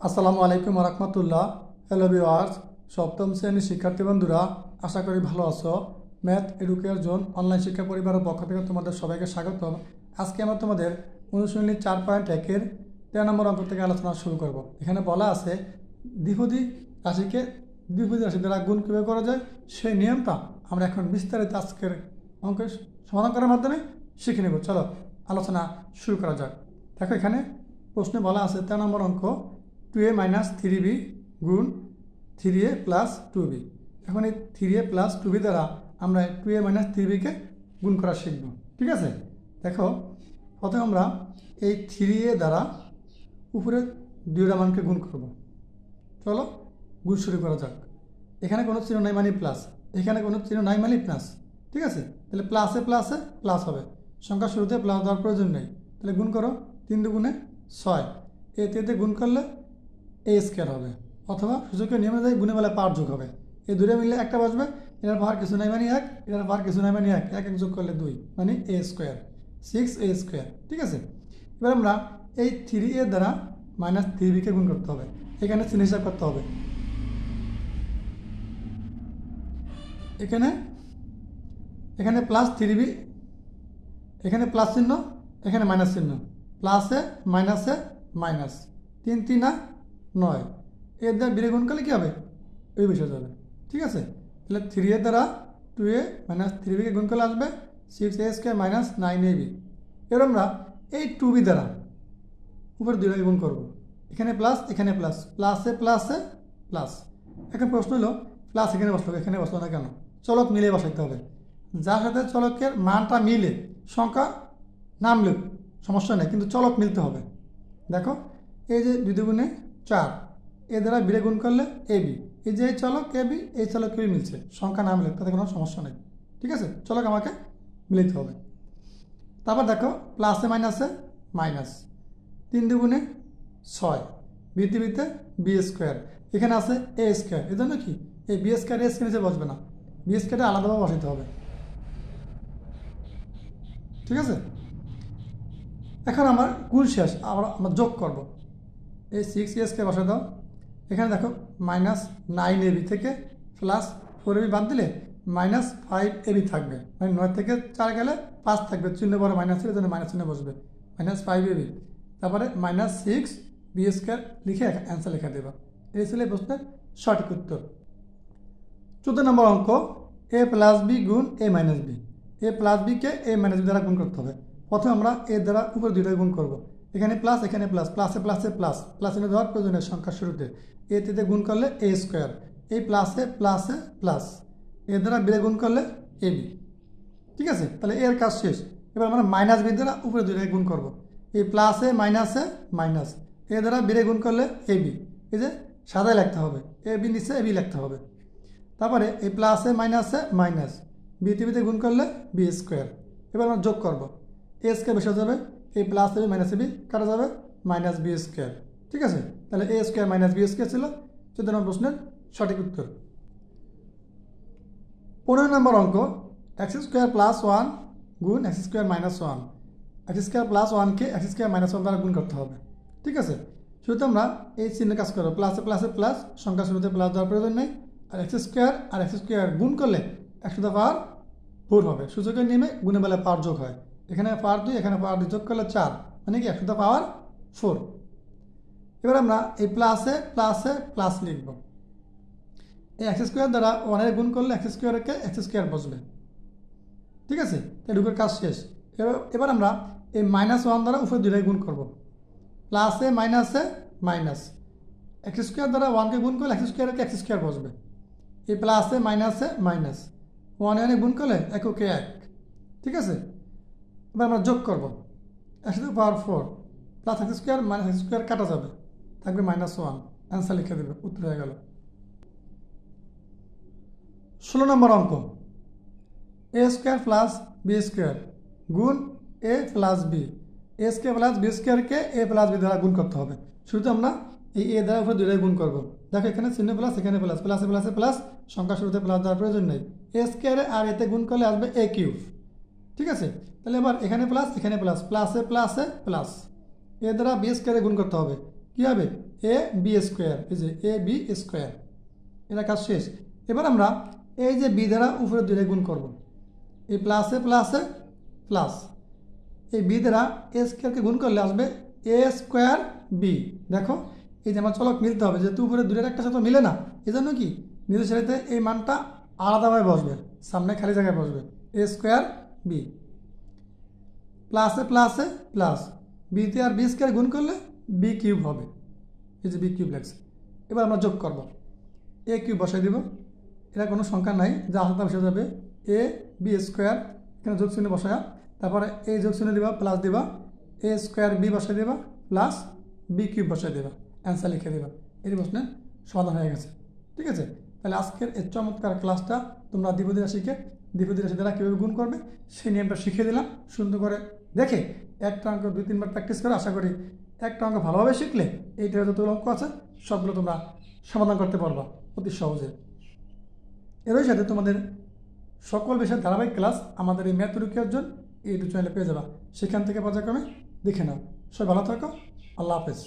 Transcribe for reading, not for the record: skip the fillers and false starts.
আসসালামু আলাইকুম রহমতুল্লাহ। Hello viewers, সপ্তম শ্রেণীর শিক্ষার্থী বন্ধুরা, আশা করি ভালো আছো। ম্যাথ এডুকেয়ার জোন অনলাইন শিক্ষা পরিবারের পক্ষ থেকে তোমাদের সবাইকে স্বাগত। আজকে আমরা তোমাদের অনুশীলনী 4.1-এর 13 নম্বর অঙ্ক থেকে আলোচনা শুরু করব। এখানে বলা আছে দ্বিপদী রাশিকে দ্বিপদী রাশি দ্বারা গুণ কীভাবে করা যায় সেই নিয়মটা আমরা এখন বিস্তারিত আজকের অঙ্কের সমাধান করার মাধ্যমে শিখে নেব। চলো আলোচনা শুরু করা যাক। দেখো এখানে প্রশ্নে বলা আছে 13 নম্বর অঙ্ক 2a - 3b গুণ 3a + 2b। এখন এই 3a + 2b দ্বারা আমরা 2a - 3bকে গুণ করা শিখব। ঠিক আছে, দেখো প্রথমে আমরা এই 3a দ্বারা উপরে দুইটা মানকে গুণ করব। চলো গুণ শুরু করা যাক। এখানে কোনো চিহ্ন নাই মানে প্লাস, এখানে কোনো চিহ্ন নাই মানে প্লাস। ঠিক আছে, তাহলে প্লাসে প্লাসে প্লাস হবে, সংখ্যা শুরুতে প্লাস দেওয়ার প্রয়োজন নেই। তাহলে গুণ করো, 3 দুগুণে 6, এতে গুণ করলে a² হবে, অথবা সূচকের নিয়ম অনুযায়ী গুণে বেলা পাওয়ার যোগ হবে। এই দুটো মিললে একটা বসবে, এটার পাওয়ার কিছু নাই মানে 1, এটার পাওয়ার কিছু নাই মানে 1, 1 যোগ করলে 2 মানে a², 6a²। ঠিক আছে, এবার আমরা এই 3a দ্বারা -3bকে গুণ করতে হবে। এখানে চিহ্ন হিসাব করতে হবে। এখানে +3b, এখানে প্লাস চিহ্ন, এখানে মাইনাস চিহ্ন, প্লাসে মাইনাসে মাইনাস, 3 3 9, এর দ্বারা বিরে গুণ করলে কী হবে, এই বিষয় যাবে। ঠিক আছে, তাহলে 3a দ্বারা 2a - 3bকে গুণ করলে আসবে 6a² - 9ab। এবার আমরা এই 2b দ্বারা উপরে দুইটাকে গুণ করব। এখানে প্লাস, এখানে প্লাস, প্লাসে প্লাসে প্লাস। এখন প্রশ্ন হলো প্লাস এখানে বসলো, এখানে বসলো না কেন? চলক মিলে বসাইতে হবে। যার সাথে চলকের মানটা মিলে, সংখ্যা নাম লিখ সমস্যা নেই, কিন্তু চলক মিলতে হবে। দেখো এই যে 2 দুগুণে 4, এ দ্বারা বিরে গুণ করলে ab, এই যে চলক ab, এই চলক ab মিলছে, সংখ্যা নাম লিখ, তাতে কোনো সমস্যা নেই। ঠিক আছে, চলক আমাকে মিলাইতে হবে। তারপর দেখো প্লাসে মাইনাসে মাইনাস, 3 দুগুণে 6, বৃত্তিতে b², এখানে আছে a², এই জন্য কি এই b² a² নিচে বসবে না, b² আলাদাভাবে বসাইতে হবে। ঠিক আছে, এখন আমার গুণ শেষ, আমরা যোগ করব। এই 6a² বসাই দাও। এখানে দেখো -9ab থেকে +4ab বাদ দিলে -5ab থাকবে, মানে 9 থেকে 4 গেলে 5 থাকবে, চিহ্ন বড় মাইনাস ছিল, জন্য মাইনাস চিহ্ন বসবে, -5ab। তারপরে -6b² লিখে অ্যান্সার লিখে দেবা। এই ছিল এই প্রশ্নের সঠিক উত্তর। 14 নম্বর অঙ্ক a + b গুণ a - b। a + bকে a - b দ্বারা গুণ করতে হবে। প্রথমে আমরা এ দ্বারা উপরে দুইটা গুণ করব। এখানে প্লাস, এখানে প্লাস, প্লাসে প্লাসে প্লাস, প্লাস চিহ্ন দেওয়ার প্রয়োজনীয় সংখ্যা শুরুতে এতে গুণ করলে a², এই প্লাসে প্লাসে প্লাস, এর দ্বারা বিরে গুণ করলে ab। ঠিক আছে, তাহলে এর কাজ শেষ। এবার আমরা -b দ্বারা উপরে দুইটাকে গুণ করব। এই প্লাসে মাইনাসে মাইনাস, এর দ্বারা বিরে গুণ করলে ab, এই যে সাদায় লিখতে হবে, ab নিচে ab লিখতে হবে। তারপরে এই প্লাসে মাইনাসে মাইনাস, বিতে গুণ করলে b²। এবার আমরা যোগ করব, a² বসে যাবে, এই প্লাস ab - ab কাটা যাবে, -b²। ঠিক আছে, তাহলে a² - b² ছিল 14 নম্বর প্রশ্নের সঠিক উত্তর। 15 নম্বর অঙ্ক x² + 1 গুণ x² - 1। x² + 1কে x² - 1 দ্বারা গুণ করতে হবে। ঠিক আছে, শুরুতে আমরা এই চিহ্নের কাজ করবো, প্লাসে প্লাসে প্লাস, সংখ্যা শুরুতে প্লাস দেওয়ার প্রয়োজন নেই। আর x² আর x² গুণ করলে 1/4 হবে, সূচকের নিয়মে গুণে বেলায় পাওয়ার যোগ হয়। এখানে পাওয়ার 2, এখানে পাওয়ার 2 যোগ করলে 4, মানে কি 1/4। এবার আমরা এই প্লাসে প্লাসে প্লাস লিখব। এই x² দ্বারা 1 গুণ করলে x²কে x² বসবে। ঠিক আছে, তাই রূপের কাজ শেষ। এবার আমরা এই -1 দ্বারা উপরে দুইটাই গুণ করব। প্লাসে মাইনাসে মাইনাস, x² দ্বারা 1কে গুণ করলে x²কে x² বসবে। এই প্লাসে মাইনাসে মাইনাস, 1 গুণ করলে এককে 1। ঠিক আছে, এবার আমরা যোগ করব, 1/4 প্লাস x² - x² কাটা যাবে, থাকবে -1, অ্যান্সার লিখে দেবে, উত্তর হয়ে গেল। 16 নম্বর অঙ্ক a² + b² গুণ a + b। a² + b² K a + b দ্বারা গুণ করতে হবে। শুরুতে আমরা এই a দ্বারা উপরে দুইটাই গুণ করব। দেখো এখানে চিহ্ন প্লাস, এখানে প্লাস, প্লাসে প্লাসে প্লাস, সংখ্যা শুরুতে প্লাস দেওয়ার প্রয়োজন নেই। a² আর এতে গুণ করলে আসবে a³। ঠিক আছে, তাহলে এবার এখানে প্লাস, এখানে প্লাস, প্লাসে প্লাসে প্লাস, এ দ্বারা b² গুণ করতে হবে। কী হবে এ বি স্কোয়ার, এই যে এ বি স্কোয়ার, এটা কাজ শেষ। এবার আমরা এই যে বি দ্বারা উপরে 2 গুণ করব, এই প্লাসে প্লাসে প্লাস, এই বি দ্বারা এ স্কোয়ারকে গুণ করলে আসবে এ স্কোয়ার বি। দেখো এই যে আমার চলক মিলতে হবে, যেহেতু উপরে 2 একটা সাথে মিলে না, এই জন্য কি নিচের সারিতে এই মানটা আলাদাভাবে বসবে, সামনে খালি জায়গায় বসবে এ স্কোয়ার বি। প্লাসে প্লাসে প্লাস, বিতে আর বি স্কোয়ার গুণ করলে বি কিউব হবে, এই যে বি কিউব লাগছে। এবার আমরা যোগ করব, এ কিউব বসাই দিব, এটা কোনো সংখ্যা নাই, যা হাতে বসে যাবে এ বি স্কোয়ার, এখানে যোগ চিহ্ন বসায়া, তারপরে এই যোগ চিহ্ন দিবা, প্লাস দিবা, এ স্কোয়ার বি বসাই দিবা, প্লাস বি কিউব বসাই দিবা, অ্যান্সার লিখে দিবা। এই প্রশ্নের সমাধান হয়ে গেছে। ঠিক আছে, তাহলে আজকের এই চমৎকার ক্লাসটা তোমরা দ্বিপদী রাশিকে দ্বিপদী রাশি দ্বারা কীভাবে গুণ করবে সেই নিয়মটা শিখিয়ে দিলাম। সুন্দর করে দেখে একটা অঙ্ক 2-3 বার প্র্যাকটিস করে, আশা করি একটা অঙ্ক ভালোভাবে শিখলে এইটার যত অঙ্ক আছে সবগুলো তোমরা সমাধান করতে পারবা অতি সহজে। এরই সাথে তোমাদের সকল বিষয়ের ধারাবাহিক ক্লাস আমাদের এই ম্যাথ এডুকেশন এই ইউটিউব চ্যানেলে পেয়ে যাবা, সেখান থেকে পর্যায়ক্রমে দেখে নাও। সবাই ভালো থাকো, আল্লাহ হাফেজ।